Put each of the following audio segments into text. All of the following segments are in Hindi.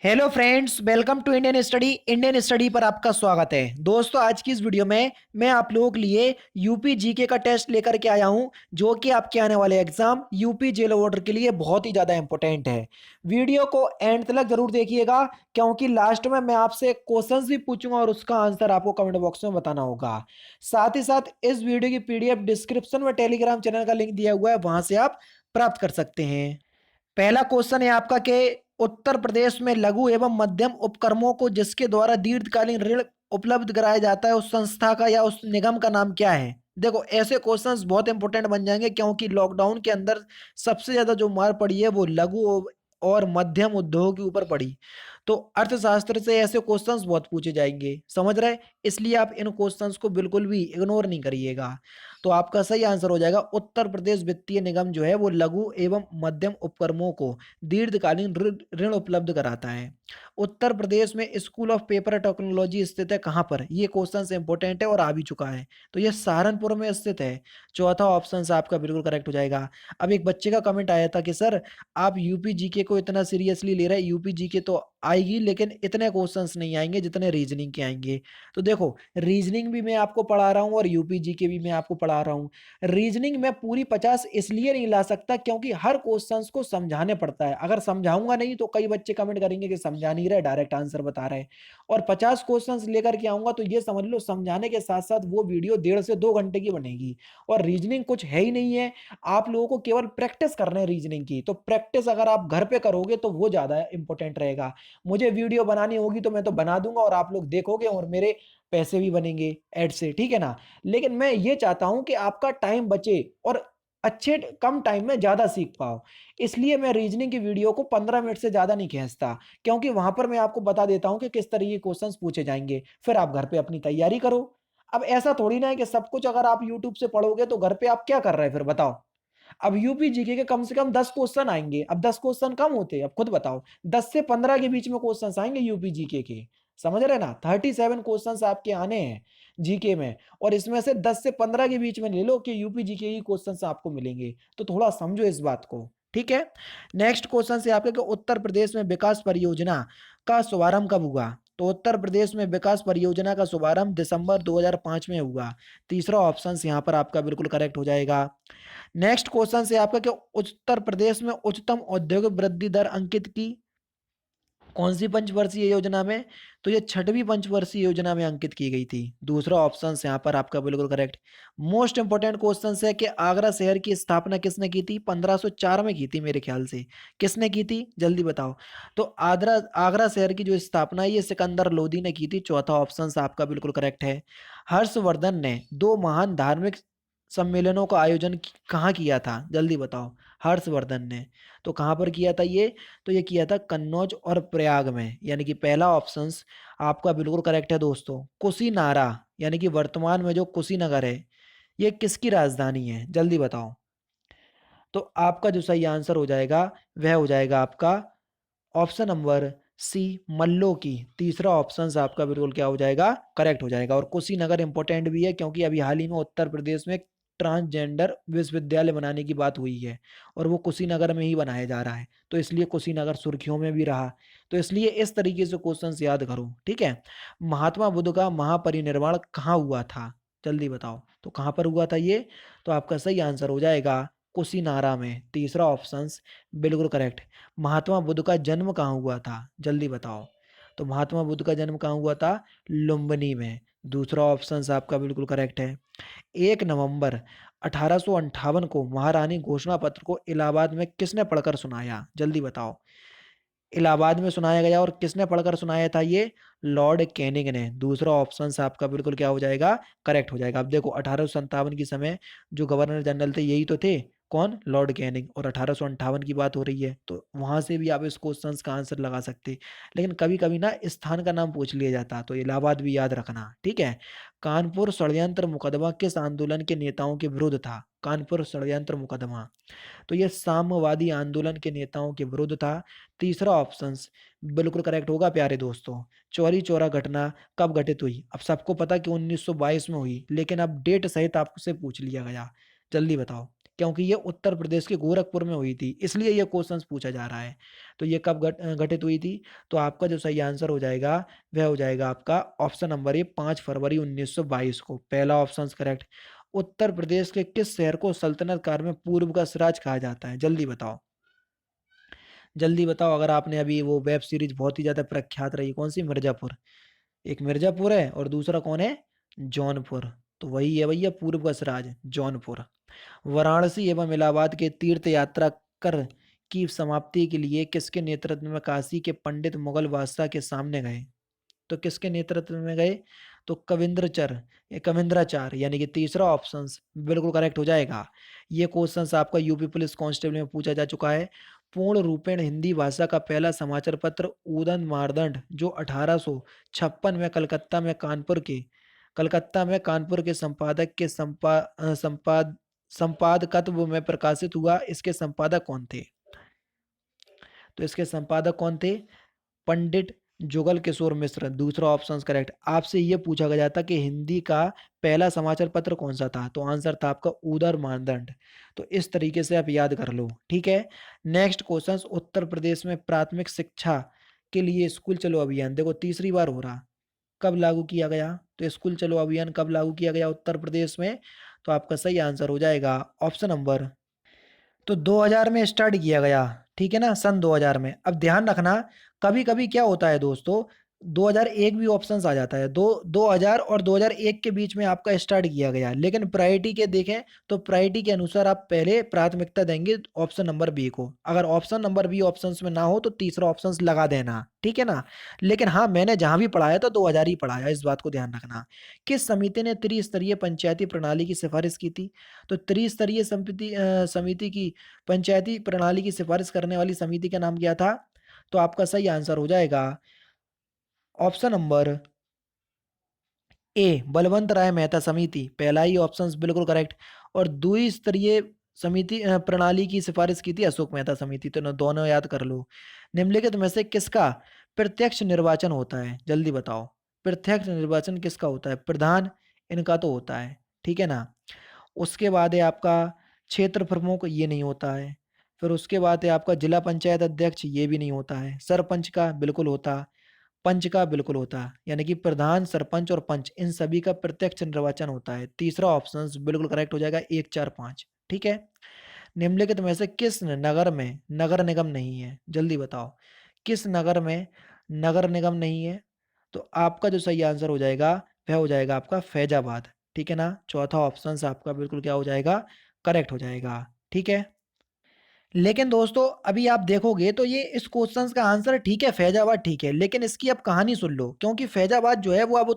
Hello friends, welcome to Indian study पर आपका स्वागत है। दोस्तों, आज की इस वीडियो में मैं आप लोगों के लिए यूपी जीके का टेस्ट लेकर के आया हूं, जो कि आपके आने वाले एग्जाम यूपी जेल वार्डर के लिए बहुत ही ज़्यादा इंपॉर्टेंट है। वीडियो को एंड तक जरूर देखिएगा, क्योंकि लास्ट में मैं आपसे क्वेश्चंस भी पूछूंगा और उसका आंसर आपको कमेंट बॉक्स में बताना होगा। साथ ही साथ इस वीडियो की पीडीएफ डिस्क्रिप्शन में टेलीग्राम चैनल का लिंक दिया हुआ है, वहां से आप प्राप्त कर सकते हैं। पहला क्वेश्चन है आपका कि उत्तर प्रदेश में लघु एवं मध्यम उपक्रमों को जिसके द्वारा दीर्घकालीन ऋण उपलब्ध कराया जाता है, उस संस्था का या उस निगम का नाम क्या है? देखो, ऐसे क्वेश्चंस बहुत इंपॉर्टेंट बन जाएंगे, क्योंकि लॉकडाउन के अंदर सबसे ज्यादा जो मार पड़ी है वो लघु और मध्यम उद्योग के ऊपर पड़ी। तो अर्थशास्त्र से ऐसे क्वेश्चंस बहुत पूछे जाएंगे, समझ रहे? इसलिए आप इन क्वेश्चंस को बिल्कुल भी इग्नोर नहीं करिएगा। तो आपका सही आंसर हो जाएगा उत्तर प्रदेश वित्तीय निगम जो है वो लघु एवं मध्यम उपक्रमों को दीर्घकालीन ऋण ऋण उपलब्ध कराता है। उत्तर प्रदेश में स्कूल ऑफ पेपर टेक्नोलॉजी स्थित है कहाँ पर? ये क्वेश्चन इंपॉर्टेंट है और आ भी चुका है। तो ये सहारनपुर में स्थित है। चौथा ऑप्शन आपका बिल्कुल करेक्ट हो जाएगा। अब एक बच्चे का कमेंट आया था कि सर, आप यूपी जीके को इतना सीरियसली ले रहे हैं। यूपी जीके तो आएगी, लेकिन इतने क्वेश्चंस नहीं आएंगे जितने रीजनिंग के आएंगे। तो देखो, रीजनिंग भी मैं आपको पढ़ा रहा हूँ और यूपी जीके भी मैं आपको पढ़ा रहा हूँ। रीजनिंग में पूरी 50 इसलिए नहीं ला सकता क्योंकि हर क्वेश्चंस को समझाने पड़ता है। अगर समझाऊंगा नहीं तो कई बच्चे कमेंट करेंगे कि समझा नहीं रहे, डायरेक्ट आंसर बता रहे। और 50 क्वेश्चंस लेकर के आऊंगा तो ये समझ लो, समझाने के साथ साथ वो वीडियो 1.5 से 2 घंटे की बनेगी। और रीजनिंग कुछ है ही नहीं है, आप लोगों को केवल प्रैक्टिस करना है रीजनिंग की। तो प्रैक्टिस अगर आप घर पे करोगे तो वो ज्यादा इंपॉर्टेंट रहेगा। मुझे वीडियो बनानी होगी तो मैं तो बना दूंगा और आप लोग देखोगे और मेरे पैसे भी बनेंगे ऐड से, ठीक है ना? लेकिन मैं ये चाहता हूं कि आपका टाइम बचे और अच्छे कम टाइम में ज्यादा सीख पाओ। इसलिए मैं रीजनिंग की वीडियो को 15 मिनट से ज्यादा नहीं खींचता, क्योंकि वहां पर मैं आपको बता देता हूं कि किस तरह के क्वेश्चंस पूछे जाएंगे। फिर आप घर पे अपनी तैयारी करो। अब ऐसा थोड़ी ना है कि सब कुछ अगर आप यूट्यूब से पढ़ोगे तो घर पे आप क्या कर रहे हैं, फिर बताओ। अब यूपी जीके के कम से कम 10 क्वेश्चन आएंगे। अब 10 क्वेश्चन कम होते, अब खुद बताओ। 10 से 15 के बीच में क्वेश्चन आएंगे यूपी जीके के। समझ रहे ना? 37 क्वेश्चन आपके आने हैं जीके में, और इसमें से 10 से 15 के बीच में ले लो कि यूपी जीके की क्वेश्चन आपको मिलेंगे। तो थोड़ा समझो इस बात को, ठीक है? नेक्स्ट क्वेश्चन से आपके कि उत्तर प्रदेश में विकास परियोजना का शुभारंभ कब हुआ? तो उत्तर प्रदेश में विकास परियोजना का शुभारंभ दिसंबर 2005 में हुआ। तीसरा ऑप्शन यहाँ पर आपका बिल्कुल करेक्ट हो जाएगा। नेक्स्ट क्वेश्चन से आपका कि उत्तर प्रदेश में उच्चतम औद्योगिक वृद्धि दर अंकित की कौन सी पंचवर्षीय योजना में? तो ये छठवीं पंचवर्षीय योजना में अंकित की गई थी। दूसरा ऑप्शन यहाँ पर आपका बिल्कुल करेक्ट। मोस्ट इंपोर्टेंट क्वेश्चन है कि आगरा शहर की स्थापना किसने की थी? 1504 में की थी मेरे ख्याल से। किसने की थी, जल्दी बताओ। तो आगरा आगरा शहर की जो स्थापना है ये सिकंदर लोदी ने की थी। चौथा ऑप्शन आपका बिल्कुल करेक्ट है। हर्षवर्धन ने दो महान धार्मिक सम्मेलनों का आयोजन कहाँ किया था, जल्दी बताओ। हर्षवर्धन ने तो कहाँ पर किया था ये? तो ये किया था कन्नौज और प्रयाग में। यानी कि पहला ऑप्शन आपका बिल्कुल करेक्ट है दोस्तों। कुशीनारा, यानी कि वर्तमान में जो कुशीनगर है, ये किसकी राजधानी है, जल्दी बताओ। तो आपका जो सही आंसर हो जाएगा वह हो जाएगा आपका ऑप्शन नंबर सी, मल्लो की। तीसरा ऑप्शन आपका बिल्कुल क्या हो जाएगा, करेक्ट हो जाएगा। और कुशीनगर इंपॉर्टेंट भी है, क्योंकि अभी हाल ही में उत्तर प्रदेश में ट्रांसजेंडर विश्वविद्यालय बनाने की बात हुई है, और वो कुशीनगर में ही बनाया जा रहा है। तो इसलिए कुशीनगर सुर्खियों में भी रहा। तो इसलिए इस तरीके से क्वेश्चन याद करो, ठीक है? महात्मा बुद्ध का महापरिनिर्वाण कहाँ हुआ था, जल्दी बताओ। तो कहाँ पर हुआ था ये? तो आपका सही आंसर हो जाएगा कुशीनारा में। तीसरा ऑप्शन बिल्कुल करेक्ट। महात्मा बुद्ध का जन्म कहाँ हुआ था, जल्दी बताओ। तो महात्मा बुद्ध का जन्म कहाँ हुआ था? लुम्बिनी में। दूसरा ऑप्शन आपका बिल्कुल करेक्ट है। 1 नवंबर 1858 को महारानी घोषणा पत्र को इलाहाबाद में किसने पढ़कर सुनाया, जल्दी बताओ। इलाहाबाद में सुनाया गया, और किसने पढ़कर सुनाया था ये? लॉर्ड कैनिंग ने। दूसरा ऑप्शन आपका बिल्कुल क्या हो जाएगा, करेक्ट हो जाएगा। अब देखो, 1857 के समय जो गवर्नर जनरल थे यही तो थे, कौन? Lord Canning. और 1858 की बात हो रही है, तो वहां से भी आप इस क्वेश्चन का आंसर लगा सकते। लेकिन कभी कभी ना स्थान का नाम पूछ लिया जाता, तो इलाहाबाद भी याद रखना, ठीक है? कानपुर षड्यंत्र मुकदमा किस आंदोलन के नेताओं के विरुद्ध था? कानपुर षड्यंत्र मुकदमा, तो ये साम्यवादी आंदोलन के नेताओं के विरुद्ध था। तीसरा ऑप्शन बिल्कुल करेक्ट होगा प्यारे दोस्तों। चौरी चौरा घटना कब घटित हुई? अब सबको पता कि 1922 में हुई, लेकिन अब डेट सहित आपसे पूछ लिया गया, जल्दी बताओ। क्योंकि ये उत्तर प्रदेश के गोरखपुर में हुई थी, इसलिए ये क्वेश्चन पूछा जा रहा है। तो ये कब घटित हुई थी? तो आपका जो सही आंसर हो जाएगा वह हो जाएगा आपका ऑप्शन नंबर ए 5 फरवरी 1922 को। पहला ऑप्शन करेक्ट। उत्तर प्रदेश के किस शहर को सल्तनत काल में पूर्व का सिराज कहा जाता है? जल्दी बताओ, जल्दी बताओ। अगर आपने अभी वो वेब सीरीज बहुत ही ज्यादा प्रख्यात रही, कौन सी? मिर्जापुर। एक मिर्जापुर है और दूसरा कौन है? जौनपुर। तो वही है भैया पूर्व का सिराज, जौनपुर। वाराणसी एवं इलाहाबाद के तीर्थ यात्रा कर की समाप्ति के लिए किसके नेतृत्व में काशी के पंडित मुगल बादशाह के सामने गए? तो किसके नेतृत्व में गए? तो कविंद्राचार्य, यानी कि तीसरा ऑप्शन बिल्कुल करेक्ट हो जाएगा। ये क्वेश्चन आपका यूपी पुलिस कांस्टेबल में पूछा जा चुका है। पूर्ण रूपेण हिंदी भाषा का पहला समाचार पत्र उदंत मार्दंड, जो 1856 में कलकत्ता में कानपुर के संपादक के संपादकत्व में प्रकाशित हुआ, इसके संपादक कौन थे? तो इसके संपादक कौन थे? पंडित जुगल किशोर मिश्र। दूसरा ऑप्शन करेक्ट। आपसे ये पूछा गया था कि हिंदी का पहला समाचार पत्र कौन सा था, तो आंसर था आपका उदर मानदंड। तो इस तरीके से आप याद कर लो, ठीक है। नेक्स्ट क्वेश्चन, उत्तर प्रदेश में प्राथमिक शिक्षा के लिए स्कूल चलो अभियान देखो तीसरी बार हो रहा, कब लागू किया गया? तो स्कूल चलो अभियान कब लागू किया गया उत्तर प्रदेश में? तो आपका सही आंसर हो जाएगा ऑप्शन नंबर, तो 2000 में स्टार्ट किया गया, ठीक है ना, सन 2000 में। अब ध्यान रखना, कभी कभी क्या होता है दोस्तों, 2001 भी ऑप्शंस आ जाता है। 2000 और 2001 के बीच में आपका स्टार्ट किया गया, लेकिन प्रायोरिटी के देखें तो प्रायोरिटी के अनुसार आप पहले प्राथमिकता देंगे ऑप्शन नंबर बी को। अगर ऑप्शन नंबर बी ऑप्शंस में ना हो तो तीसरा ऑप्शन लगा देना, ठीक है ना। लेकिन हाँ, मैंने जहां भी पढ़ाया था 2000 ही पढ़ाया, इस बात को ध्यान रखना। किस समिति ने त्रिस्तरीय पंचायती प्रणाली की सिफारिश की थी? तो त्रिस्तरीय समिति की पंचायती प्रणाली की सिफारिश करने वाली समिति का नाम क्या था? तो आपका सही आंसर हो जाएगा ऑप्शन नंबर ए बलवंत राय मेहता समिति। पहला ही ऑप्शन बिल्कुल करेक्ट। और द्विस्तरीय समिति प्रणाली की सिफारिश की थी अशोक मेहता समिति। तो दोनों याद कर लो। निम्नलिखित में से किसका प्रत्यक्ष निर्वाचन होता है? जल्दी बताओ, प्रत्यक्ष निर्वाचन किसका होता है? प्रधान, इनका तो होता है, ठीक है ना। उसके बाद है आपका क्षेत्र प्रमुख, ये नहीं होता है। फिर उसके बाद है आपका जिला पंचायत अध्यक्ष, ये भी नहीं होता है। सरपंच का बिल्कुल होता, पंच का बिल्कुल होता, यानी कि प्रधान, सरपंच और पंच, इन सभी का प्रत्यक्ष निर्वाचन होता है। तीसरा ऑप्शन बिल्कुल करेक्ट हो जाएगा 1 4 5, ठीक है। निम्नलिखित में से किस नगर में नगर निगम नहीं है? जल्दी बताओ, किस नगर में नगर निगम नहीं है? तो आपका जो सही आंसर हो जाएगा वह हो जाएगा आपका फैजाबाद, ठीक है ना। चौथा ऑप्शन आपका बिल्कुल क्या हो जाएगा? करेक्ट हो जाएगा, ठीक है। लेकिन दोस्तों अभी आप देखोगे तो ये इस क्वेश्चन का आंसर ठीक है, फैजाबाद ठीक है, लेकिन इसकी अब कहानी सुन लो। क्योंकि फैजाबाद जो है वो अब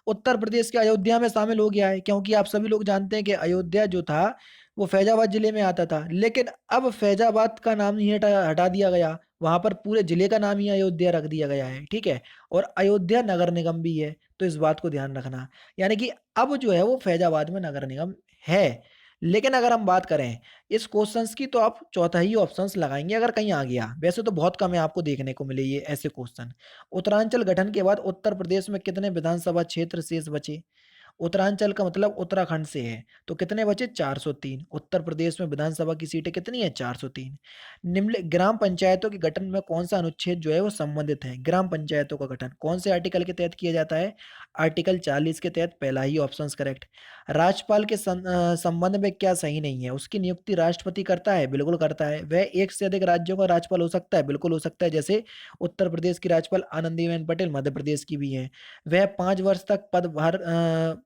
उत्तर प्रदेश के अयोध्या में शामिल हो गया है। क्योंकि आप सभी लोग जानते हैं कि अयोध्या जो था वो फैजाबाद जिले में आता था, लेकिन अब फैजाबाद का नाम ही हटा हटा दिया गया। वहां पर पूरे जिले का नाम ही अयोध्या रख दिया गया है, ठीक है। और अयोध्या नगर निगम भी है, तो इस बात को ध्यान रखना। यानी कि अब जो है वो फैजाबाद में नगर निगम है। लेकिन अगर हम बात करें इस क्वेश्चंस की, तो आप चौथा ही ऑप्शंस लगाएंगे अगर कहीं आ गया। वैसे तो बहुत कम है आपको देखने को मिले ये ऐसे क्वेश्चन। उत्तरांचल गठन के बाद उत्तर प्रदेश में कितने विधानसभा क्षेत्र शेष बचे? उत्तरांचल का मतलब उत्तराखंड से है, तो कितने बचे? 403। उत्तर प्रदेश में विधानसभा की सीटें कितनी है? 403। निम्न ग्राम पंचायतों के गठन में कौन सा अनुच्छेद जो है वो संबंधित है? ग्राम पंचायतों का गठन कौन से आर्टिकल के तहत किया जाता है? आर्टिकल 40 के तहत। पहला ही ऑप्शन करेक्ट। राज्यपाल के संबंध में क्या सही नहीं है? उसकी नियुक्ति राष्ट्रपति करता है, बिल्कुल करता है। वह एक से अधिक राज्यों का राज्यपाल हो सकता है, बिल्कुल हो सकता है। जैसे उत्तर प्रदेश की राज्यपाल आनंदीबेन पटेल मध्य प्रदेश की भी है। वह 5 वर्ष तक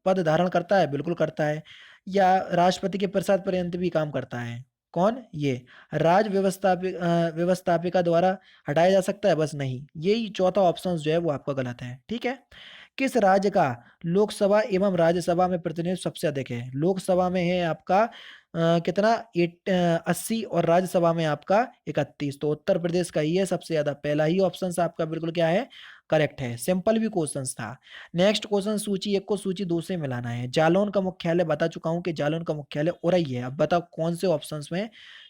पद धारण करता है, बिल्कुल करता है। या राष्ट्रपति के प्रसाद पर्यंत भी काम करता है। कौन? ये व्यवस्थापिका द्वारा हटाया जा सकता है? बस नहीं, यही चौथा ऑप्शन जो है वो आपका गलत है, ठीक है। किस राज्य का लोकसभा एवं राज्यसभा में प्रतिनिधित्व सबसे अधिक है? लोकसभा में है आपका कितना 80 और राज्यसभा में आपका 31। तो उत्तर प्रदेश का ही है सबसे ज्यादा। पहला ही ऑप्शन आपका बिल्कुल क्या है? करेक्ट है। सिंपल भी क्वेश्चन था। नेक्स्ट क्वेश्चन, सूची 1 को सूची 2 से मिलाना है। जालौन का मुख्यालय बता चुका हूं कि जालौन का मुख्यालय उरई है। अब बताओ कौन से ऑप्शंस में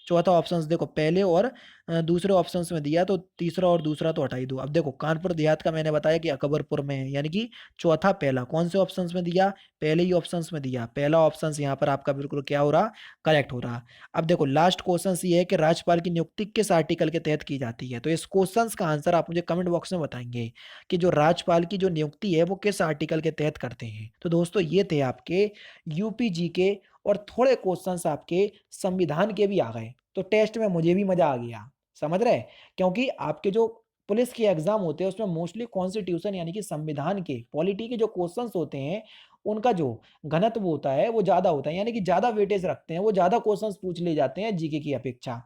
चौथा ऑप्शन देखो पहले और दूसरे ऑप्शन में दिया, तो तीसरा और दूसरा तो हटा ही दो। अब देखो कानपुर देहात का मैंने बताया कि अकबरपुर में है, यानी कि चौथा पहला कौन से ऑप्शन में दिया, पहले ही ऑप्शन में दिया, पहला ऑप्शन यहाँ पर आपका बिल्कुल क्या हो रहा, करेक्ट हो रहा। अब देखो लास्ट क्वेश्चन ये है कि राज्यपाल की नियुक्ति किस आर्टिकल के तहत की जाती है, तो इस क्वेश्चन का आंसर आप मुझे कमेंट बॉक्स में बताएंगे कि जो राज्यपाल की जो नियुक्ति है वो किस आर्टिकल के तहत करते हैं। तो दोस्तों ये थे आपके यूपी जी के, और थोड़े क्वेश्चंस आपके संविधान के भी आ गए, तो टेस्ट में मुझे भी मजा आ गया, समझ रहे, क्योंकि आपके जो पुलिस के एग्जाम होते हैं उसमें मोस्टली कॉन्स्टिट्यूशन यानी कि संविधान के पॉलिटी के जो क्वेश्चंस होते हैं उनका जो घनत्व होता है वो ज्यादा होता है, यानी कि ज्यादा वेटेज रखते हैं, वो ज्यादा क्वेश्चंस पूछ ले जाते हैं जीके की अपेक्षा।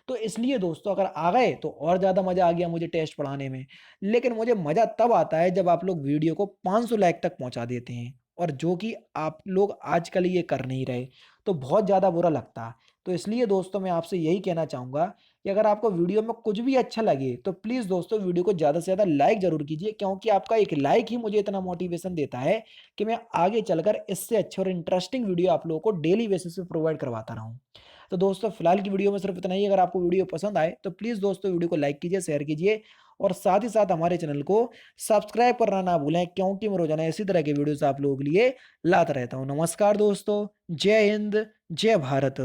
तो इसलिए दोस्तों अगर आ गए तो और ज्यादा मजा आ गया मुझे टेस्ट पढ़ाने में। लेकिन मुझे मजा तब आता है जब आप लोग वीडियो को 500 लाइक तक पहुंचा देते हैं, और जो कि आप लोग आजकल ये कर नहीं रहे, तो बहुत ज़्यादा बुरा लगता है। तो इसलिए दोस्तों मैं आपसे यही कहना चाहूँगा कि अगर आपको वीडियो में कुछ भी अच्छा लगे तो प्लीज़ दोस्तों वीडियो को ज़्यादा से ज़्यादा लाइक ज़रूर कीजिए, क्योंकि आपका एक लाइक ही मुझे इतना मोटिवेशन देता है कि मैं आगे चलकर इससे अच्छे और इंटरेस्टिंग वीडियो आप लोगों को डेली बेसिस पे प्रोवाइड करवाता रहूँ। तो दोस्तों फिलहाल की वीडियो में सिर्फ इतना ही। अगर आपको वीडियो पसंद आए तो प्लीज़ दोस्तों वीडियो को लाइक कीजिए, शेयर कीजिए, और साथ ही साथ हमारे चैनल को सब्सक्राइब करना ना भूलें, क्योंकि मैं रोजाना इसी तरह के वीडियोस आप लोगों के लिए लाता रहता हूँ। नमस्कार दोस्तों, जय हिंद, जय भारत।